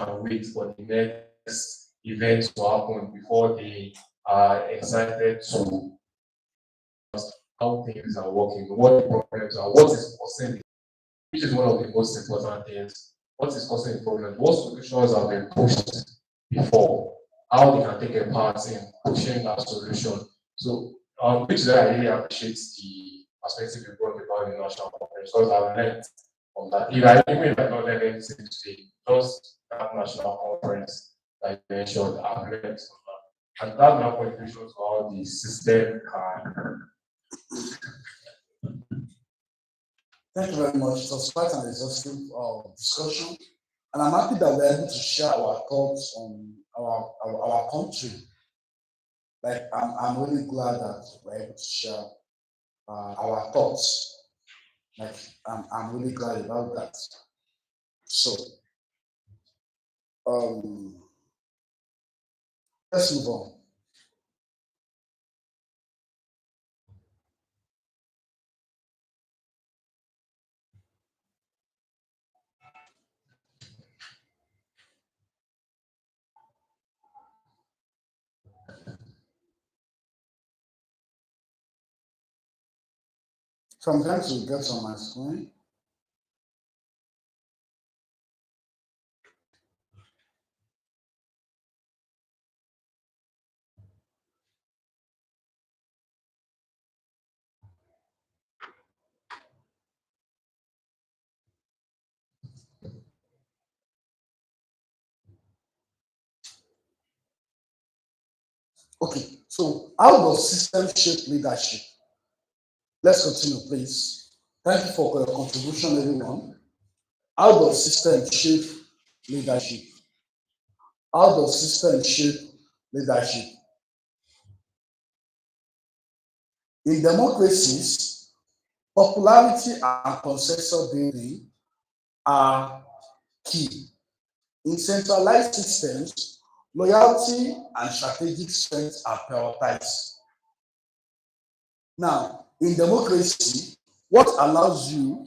and wait for the next event to happen before they are excited to how things are working, what the problems are, what is causing, which is one of the most important things. What is causing the problem? What solutions have been pushed before? How they can take a part in pushing that solution. So, which is why I really appreciate the perspective you brought about the national conference because I've learned from that. Even if I not learned anything today, just that national conference that you mentioned, I've learned from that. And that now contribution to how the system can. Thank you very much. It was quite an exhaustive discussion, and I'm happy that we're able to share our thoughts on our country. Like I'm really glad that we're able to share our thoughts. Like I'm really glad about that. So let's move on. Sometimes we get on my screen. Okay, so how does system shape leadership? Let's continue, please. Thank you for your contribution, everyone. How does system shape leadership? How does system shape leadership? In democracies, popularity and consensus building are key. In centralized systems, loyalty and strategic strength are prioritized. Now, in democracy, what allows you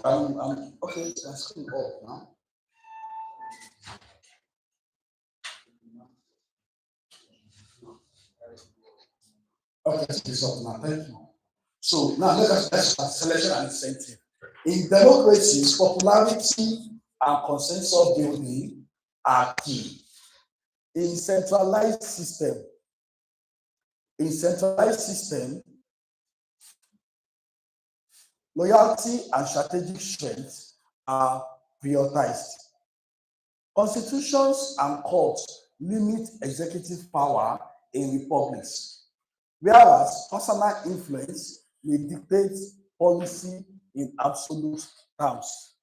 I'm okay, that's cool off now. Okay, it's up now. Thank you. So now let's start selection and incentive. In democracies, popularity and consensus building are key. In centralized system, loyalty and strategic strength are prioritized. Constitutions and courts limit executive power in republics, whereas personal influence may dictate policy in absolute terms.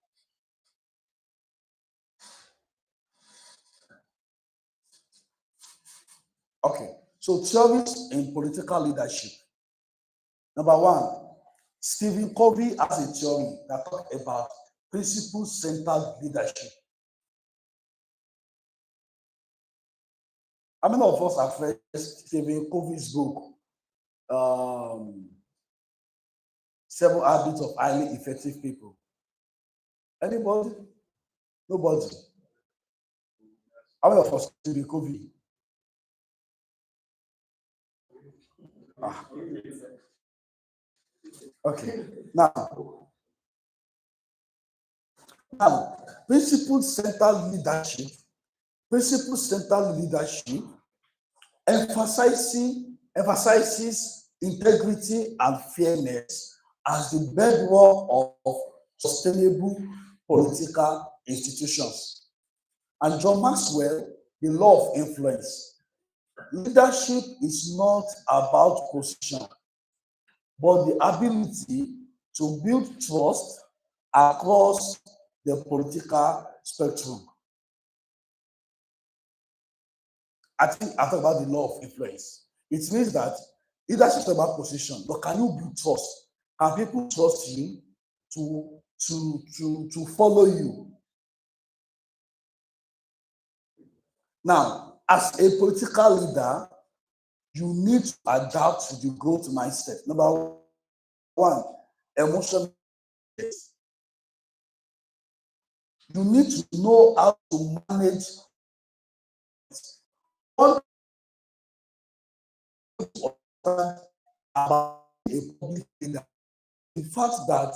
Okay, so theories in political leadership. Number one, Stephen Covey has a theory that talks about principle-centered leadership. How many of us have read Stephen Covey's book, 7 Habits of Highly Effective People? Anybody? Nobody. How many of us Stephen Covey? Okay. Now, principle-centered leadership emphasizes integrity and fairness as the bedrock of sustainable political institutions. And John Maxwell, the law of influence. leadership is not about position, but the ability to build trust across the political spectrum. I think I talk about the law of influence. It means that leadership is about position, but can you build trust? Can people trust you to follow you? Now, as a political leader, you need to adapt to the growth mindset. Number one, emotional. You need to know how to manage one about a public leader. The fact that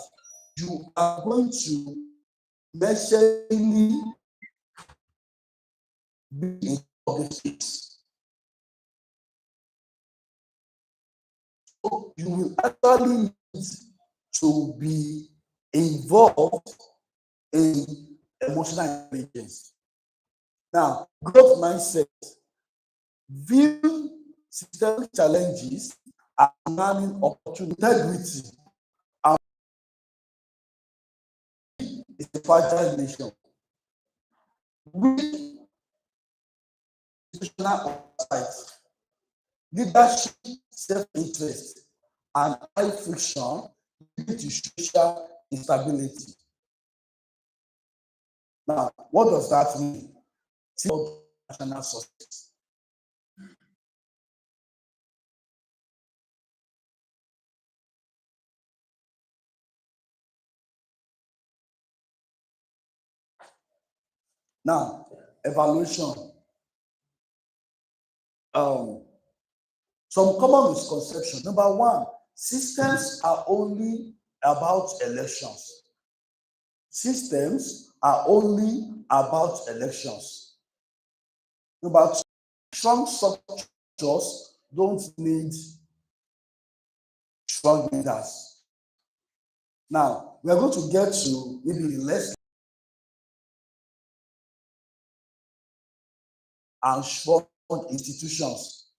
you are going to necessarily be in public space. So you will actually need to be involved in emotional intelligence. Now, growth mindset, view systemic challenges as learning opportunity. Integrity is a fragile nation. We institutional oversight, leadership, self-interest, and high friction lead to social instability. Now, what does that mean? National success. Now, evaluation. Some common misconceptions. Number one, systems are only about elections. Systems are only about elections. Number two, strong structures don't need strong leaders. Now, we are going to get to maybe less and strong institutions.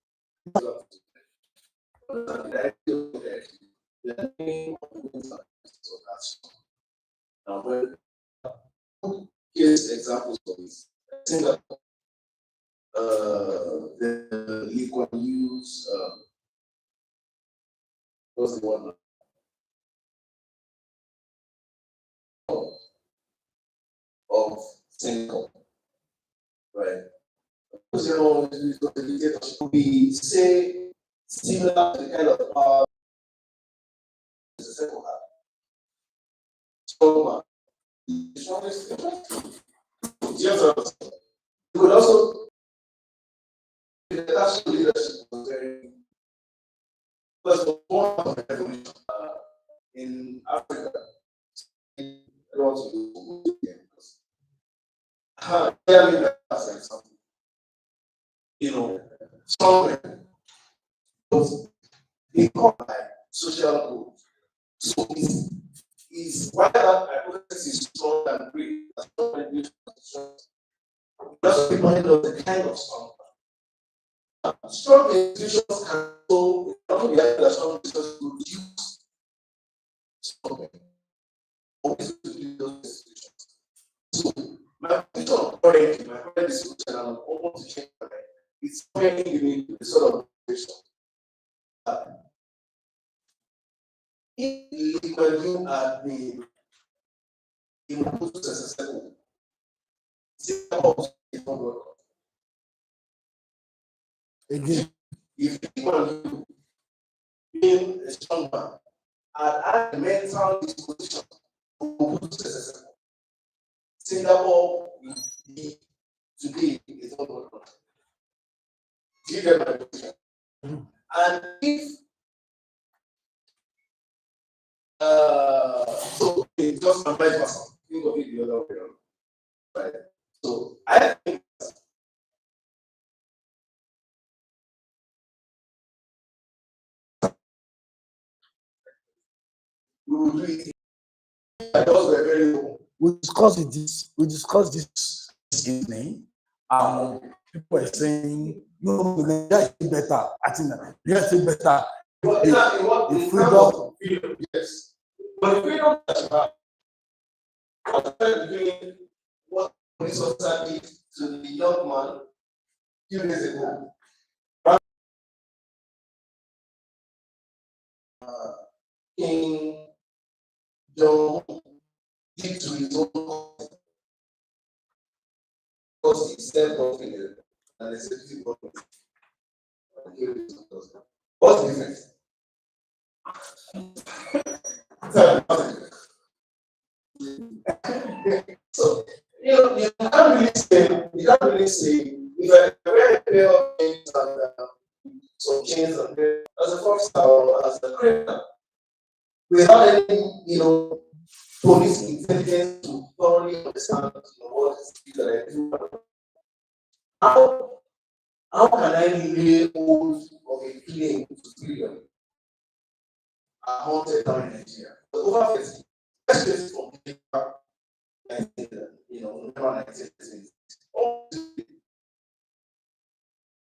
Now, when case examples of this, Singapore, the Lee Kuan Yew's, what's the one? Of Singapore, right? We say similar to the kind of power the second half. So, you could also the national leadership was very was one of the revolution in Africa. You know, somewhere was become like social good. So is why that hypothesis is strong and great. Just remind us the kind of strong. Strong institutions can so not only have strong institutions to reduce strong. So my position currently, my current discussion, and I'm almost to change my mind. It's very unique the sort of situation. If you are the impulse successful, Again, if you being a strong man and have the mental disposition to be successful, Singapore will be today is not going to give them a position. And if so it just and vice versa, think of it the other way around. Right. So I think we will do it because we're very open. we discussed this evening. people are saying, no, Nigeria is better. I think Nigeria is better. The freedom, yes. But the freedom that you have, compared between what police officer did to the young man 2 days ago. King John did to his own because he self-confident and executive government. What's the difference? So you can't really say if I wear a pair of jeans and some chains and as a fox or as a criminal without any police intelligence to thoroughly understand what is it that I do. How can I really hold of a claim to freedom? A haunted town in Nigeria. But over 50, let's get it from paper, never 1960s.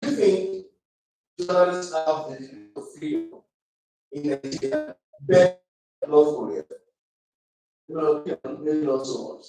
Do you think journalists have the freedom in Nigeria? Better lawfully? Maybe not so much.